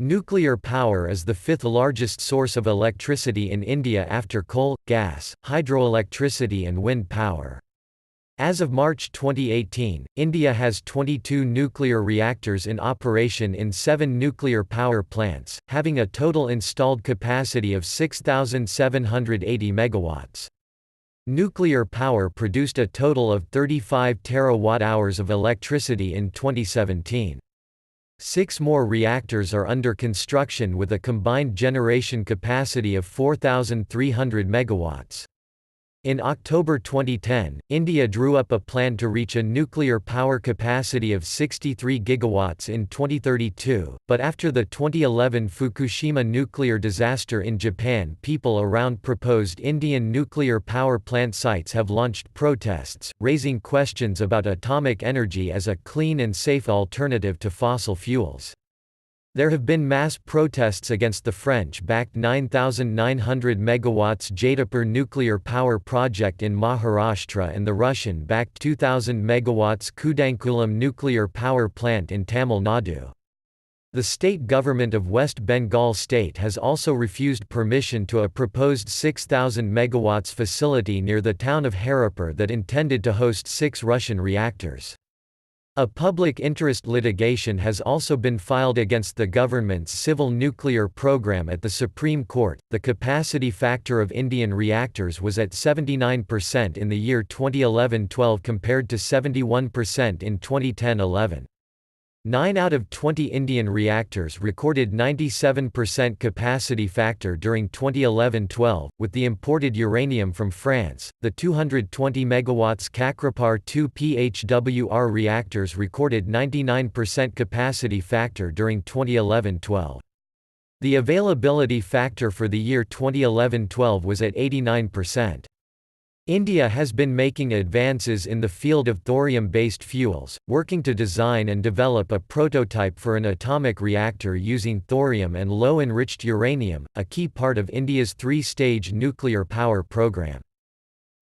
Nuclear power is the fifth largest source of electricity in India after coal, gas, hydroelectricity and wind power. As of March 2018, India has 22 nuclear reactors in operation in 7 nuclear power plants, having a total installed capacity of 6,780 megawatts. Nuclear power produced a total of 35 terawatt-hours of electricity in 2017. 6 more reactors are under construction with a combined generation capacity of 4,300 megawatts. In October 2010, India drew up a plan to reach a nuclear power capacity of 63 gigawatts in 2032, but after the 2011 Fukushima nuclear disaster in Japan, people around proposed Indian nuclear power plant sites have launched protests, raising questions about atomic energy as a clean and safe alternative to fossil fuels. There have been mass protests against the French-backed 9,900 megawatts Jaitapur nuclear power project in Maharashtra and the Russian-backed 2,000 megawatts Kudankulam nuclear power plant in Tamil Nadu. The state government of West Bengal state has also refused permission to a proposed 6,000 megawatts facility near the town of Haripur that intended to host 6 Russian reactors. A public interest litigation has also been filed against the government's civil nuclear program at the Supreme Court. The capacity factor of Indian reactors was at 79% in the year 2011-12 compared to 71% in 2010-11. 9 out of 20 Indian reactors recorded 97% capacity factor during 2011-12, with the imported uranium from France. The 220 MW Kakrapar 2 PHWR reactors recorded 99% capacity factor during 2011-12. The availability factor for the year 2011-12 was at 89%. India has been making advances in the field of thorium-based fuels, working to design and develop a prototype for an atomic reactor using thorium and low-enriched uranium, a key part of India's 3-stage nuclear power program.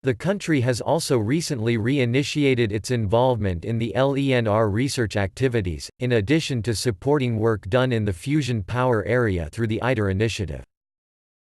The country has also recently re-initiated its involvement in the LENR research activities, in addition to supporting work done in the fusion power area through the ITER initiative.